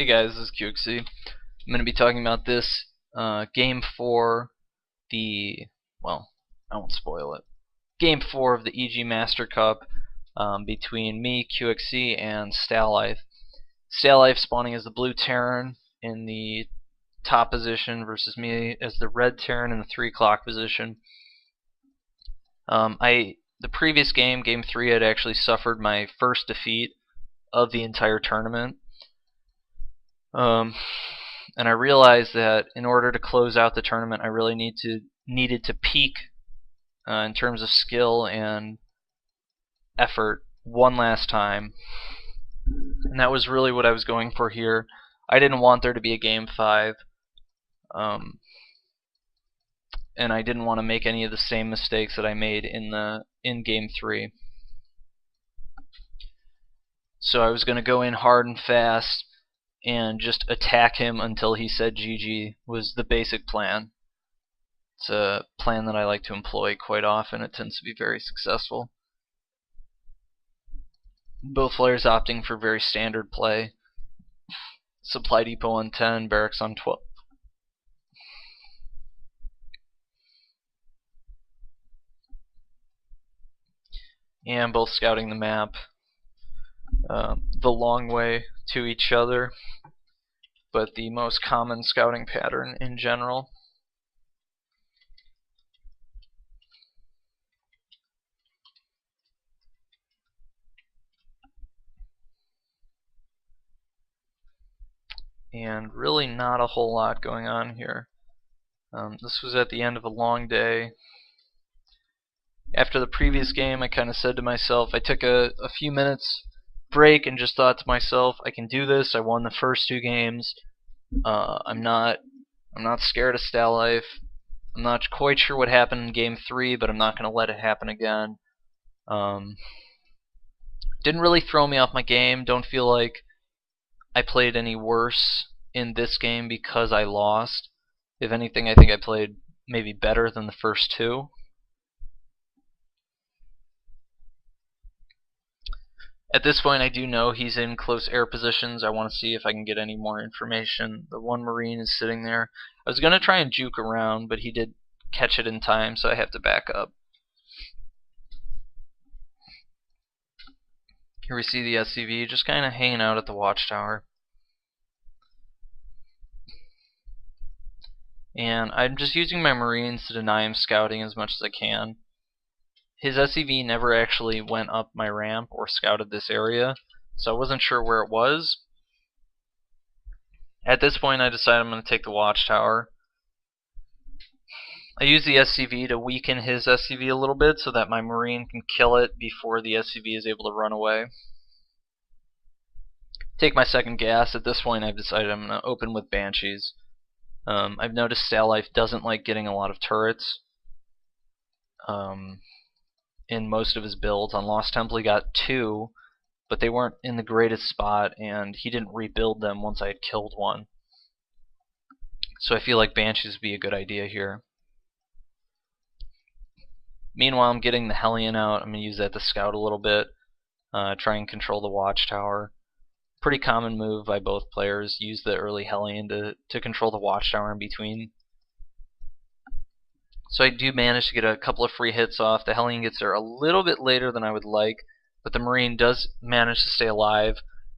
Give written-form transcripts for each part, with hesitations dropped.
Hey guys, this is QXC. I'm going to be talking about this Game 4, well, I won't spoil it. Game 4 of the EG Master Cup between me, QXC, and Stalife. Stalife spawning as the blue Terran in the top position versus me as the red Terran in the 3 o'clock position. The previous game, Game 3, had actually suffered my first defeat of the entire tournament. And I realized that in order to close out the tournament, I really needed to peak in terms of skill and effort one last time, and that was really what I was going for here. I didn't want there to be a Game 5, and I didn't want to make any of the same mistakes that I made in Game 3. So I was going to go in hard and fast and just attack him until he said GG was the basic plan. It's a plan that I like to employ quite often. It tends to be very successful. Both players opting for very standard play. Supply depot on 10, barracks on 12. And both scouting the map the long way to each other, but the most common scouting pattern in general. And really not a whole lot going on here. This was at the end of a long day. After the previous game, I kind of said to myself, I took a few minutes break and just thought to myself, I can do this. I won the first 2 games. I'm not scared of Stalife. I'm not quite sure what happened in Game 3, but I'm not going to let it happen again. Didn't really throw me off my game. Don't feel like I played any worse in this game because I lost. If anything, I think I played maybe better than the first 2. At this point, I do know he's in close air positions. I want to see if I can get any more information. The one Marine is sitting there. I was going to try and juke around, but he did catch it in time, so I have to back up. Here we see the SCV just kind of hanging out at the watchtower. And I'm just using my Marines to deny him scouting as much as I can. His SCV never actually went up my ramp or scouted this area, so I wasn't sure where it was. At this point, I decided I'm going to take the watchtower. I use the SCV to weaken his SCV a little bit so that my Marine can kill it before the SCV is able to run away. Take my second gas. At this point, I've decided I'm going to open with Banshees. I've noticed Stalife doesn't like getting a lot of turrets. In most of his builds. On Lost Temple he got 2, but they weren't in the greatest spot, and he didn't rebuild them once I had killed one. So I feel like Banshees would be a good idea here. Meanwhile, I'm getting the Hellion out. I'm going to use that to scout a little bit, try and control the watchtower. Pretty common move by both players. Use the early Hellion to control the watchtower in between. So I do manage to get a couple of free hits off. The Hellion gets there a little bit later than I would like, but the Marine does manage to stay alive.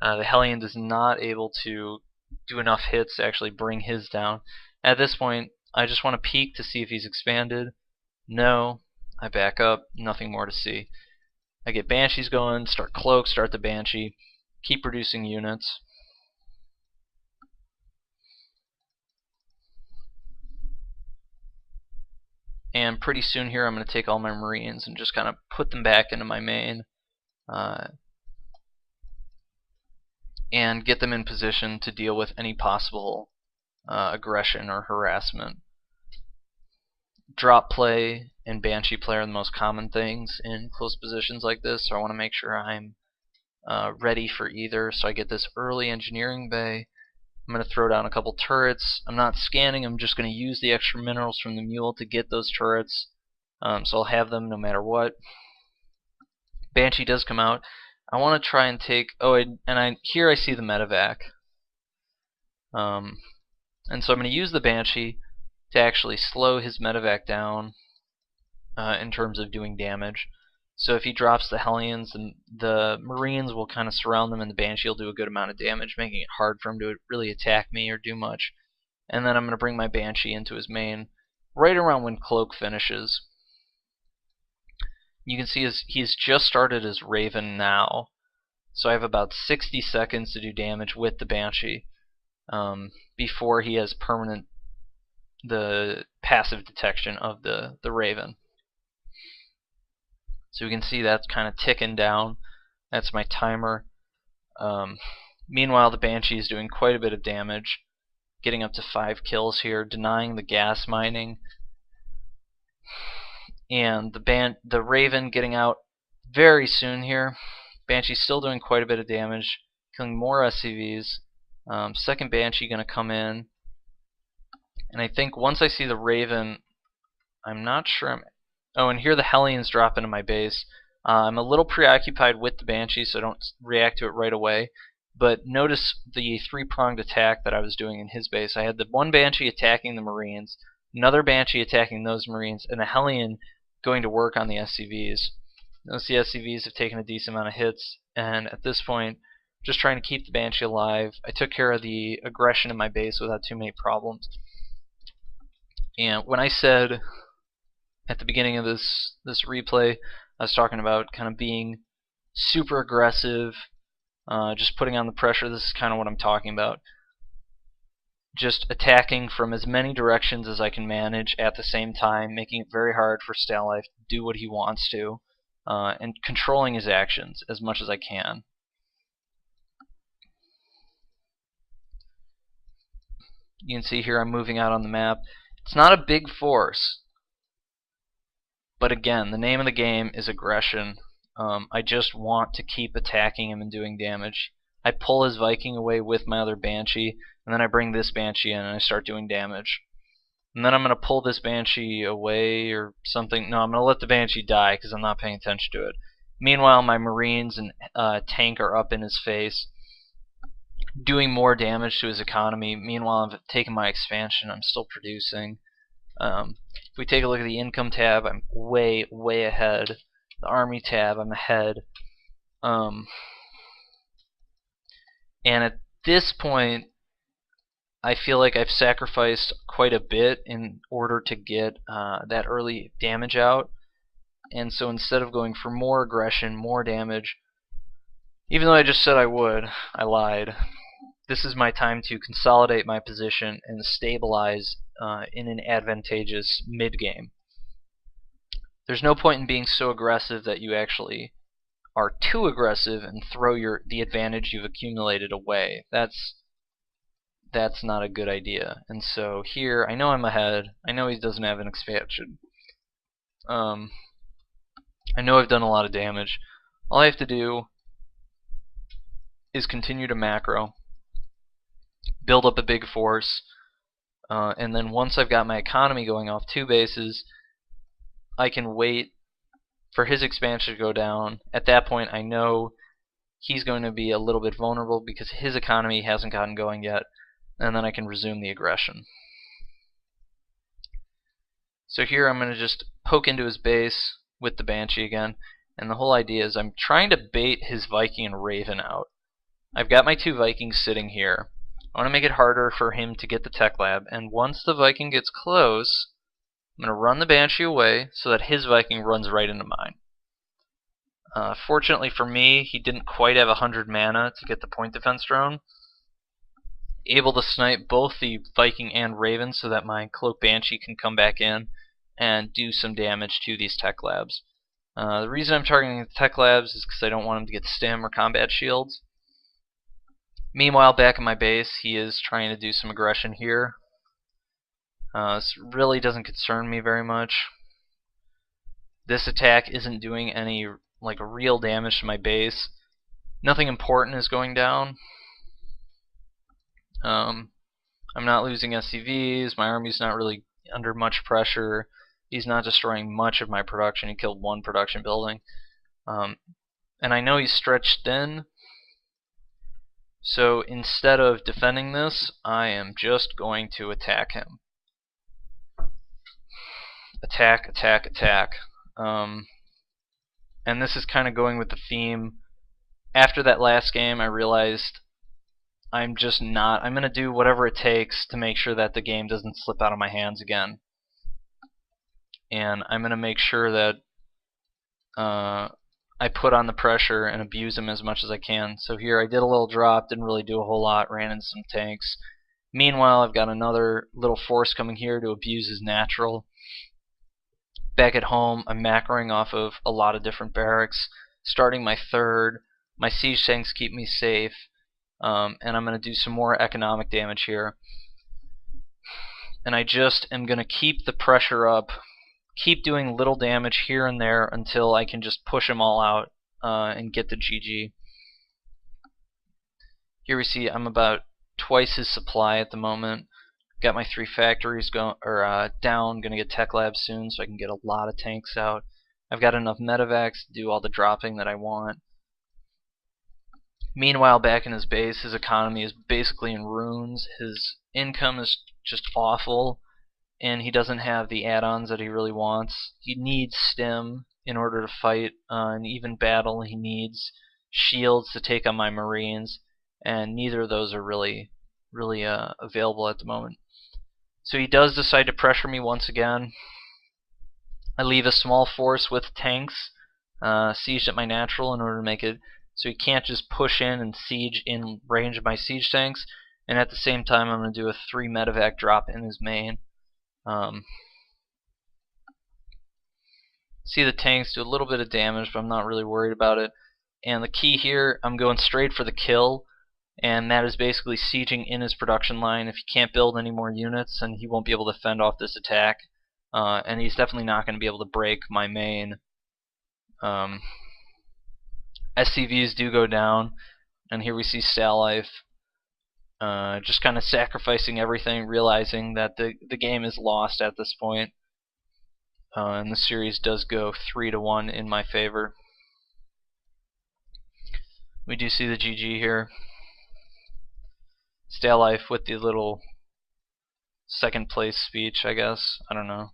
The Hellion is not able to do enough hits to actually bring his down. At this point, I just want to peek to see if he's expanded. No. I back up. Nothing more to see. I get Banshees going, start Cloak, start the Banshee, keep producing units. And pretty soon here I'm going to take all my Marines and just kind of put them back into my main and get them in position to deal with any possible aggression or harassment. Drop play and Banshee play are the most common things in close positions like this, so I want to make sure I'm ready for either. So I get this early engineering bay. I'm going to throw down a couple turrets. I'm not scanning, I'm just going to use the extra minerals from the mule to get those turrets. So I'll have them no matter what. Banshee does come out. I want to try and take... here I see the medevac. And so I'm going to use the Banshee to actually slow his medevac down in terms of doing damage. So if he drops the Hellions, then the Marines will kind of surround them, and the Banshee will do a good amount of damage, making it hard for him to really attack me or do much. And then I'm going to bring my Banshee into his main right around when Cloak finishes. You can see he's just started his Raven now, so I have about 60 seconds to do damage with the Banshee before he has the passive detection of the Raven. So you can see that's kind of ticking down. That's my timer. Meanwhile, the Banshee is doing quite a bit of damage, getting up to 5 kills here, denying the gas mining. And the Raven getting out very soon here. Banshee's still doing quite a bit of damage, killing more SCVs. Second Banshee going to come in. And I think once I see the Raven, I'm not sure. Oh, and here the Hellions drop into my base. I'm a little preoccupied with the Banshee, so I don't react to it right away. But notice the 3-pronged attack that I was doing in his base. I had the one Banshee attacking the Marines, another Banshee attacking those Marines, and a Hellion going to work on the SCVs. Notice the SCVs have taken a decent amount of hits, and at this point, just trying to keep the Banshee alive. I took care of the aggression in my base without too many problems. And when I said at the beginning of this replay, I was talking about kind of being super aggressive, just putting on the pressure. This is kind of what I'm talking about. Just attacking from as many directions as I can manage at the same time, making it very hard for Stalife to do what he wants to, and controlling his actions as much as I can. You can see here I'm moving out on the map. It's not a big force, but again, the name of the game is aggression. I just want to keep attacking him and doing damage. I pull his Viking away with my other Banshee, and then I bring this Banshee in and I start doing damage. And then I'm going to pull this Banshee away or something. No, I'm going to let the Banshee die because I'm not paying attention to it. Meanwhile, my Marines and tank are up in his face, doing more damage to his economy. Meanwhile, I'm taking my expansion. I'm still producing. If we take a look at the income tab, I'm way, way ahead. The army tab, I'm ahead. And at this point, I feel like I've sacrificed quite a bit in order to get that early damage out. And so instead of going for more aggression, more damage, even though I just said I would, I lied. This is my time to consolidate my position and stabilize in an advantageous mid-game. There's no point in being so aggressive that you actually are too aggressive and throw the advantage you've accumulated away. That's not a good idea. And so here, I know I'm ahead. I know he doesn't have an expansion. I know I've done a lot of damage. All I have to do is continue to macro, build up a big force, and then once I've got my economy going off 2 bases, I can wait for his expansion to go down. At that point, I know he's going to be a little bit vulnerable because his economy hasn't gotten going yet, and then I can resume the aggression. So here I'm going to just poke into his base with the Banshee again, and the whole idea is I'm trying to bait his Viking and Raven out. I've got my 2 Vikings sitting here. I want to make it harder for him to get the tech lab, and once the Viking gets close, I'm going to run the Banshee away so that his Viking runs right into mine. Fortunately for me, he didn't quite have 100 mana to get the point defense drone. Able to snipe both the Viking and Raven so that my Cloak Banshee can come back in and do some damage to these tech labs. The reason I'm targeting the tech labs is because I don't want him to get stim or combat shields. Meanwhile, back in my base, he is trying to do some aggression here. This really doesn't concern me very much. This attack isn't doing any real damage to my base. Nothing important is going down. I'm not losing SCVs. My army's not really under much pressure. He's not destroying much of my production. He killed 1 production building. And I know he's stretched thin. So instead of defending this, I am just going to attack him. Attack, attack, attack. And this is kind of going with the theme. After that last game, I realized I'm going to do whatever it takes to make sure that the game doesn't slip out of my hands again. And I'm going to make sure that I put on the pressure and abuse him as much as I can. So here I did a little drop, didn't really do a whole lot, ran into some tanks. Meanwhile, I've got another little force coming here to abuse his natural. Back at home, I'm macroing off of a lot of different barracks, starting my third. My siege tanks keep me safe, and I'm going to do some more economic damage here. And I just am going to keep the pressure up, keep doing little damage here and there until I can just push them all out and get the GG. Here we see I'm about twice his supply at the moment. Got my 3 factories down. Gonna get tech labs soon, so I can get a lot of tanks out. I've got enough medevacs to do all the dropping that I want. Meanwhile, back in his base, his economy is basically in ruins. His income is just awful, and he doesn't have the add-ons that he really wants. He needs stim in order to fight an even battle. He needs shields to take on my marines, and neither of those are really available at the moment. So he does decide to pressure me once again. I leave a small force with tanks sieged at my natural in order to make it so he can't just push in and siege in range of my siege tanks. And at the same time, I'm going to do a 3 medevac drop in his main. See the tanks do a little bit of damage, but I'm not really worried about it. And the key here, I'm going straight for the kill. And that is basically sieging in his production line. If he can't build any more units, then he won't be able to fend off this attack. And he's definitely not going to be able to break my main. SCVs do go down. And here we see Stalife just kind of sacrificing everything, realizing that the game is lost at this point. And the series does go 3-1 in my favor. We do see the GG here. Stalife with the little second place speech, I guess. I don't know.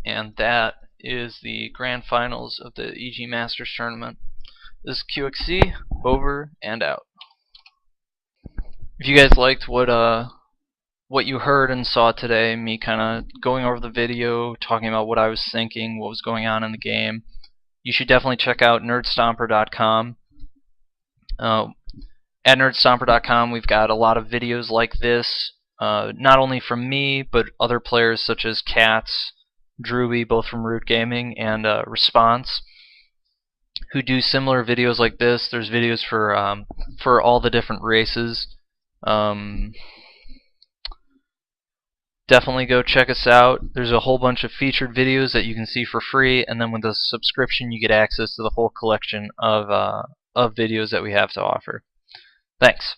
And that is the grand finals of the EG Masters tournament. This is QXC, over and out. If you guys liked what you heard and saw today, me kind of going over the video, talking about what I was thinking, what was going on in the game, you should definitely check out nerdstomper.com. At nerdstomper.com, we've got a lot of videos like this, not only from me, but other players such as Cats, Drewby, both from Root Gaming, and Response, who do similar videos like this. There's videos for all the different races. Definitely go check us out. There's a whole bunch of featured videos that you can see for free, and then with a subscription you get access to the whole collection of videos that we have to offer. Thanks.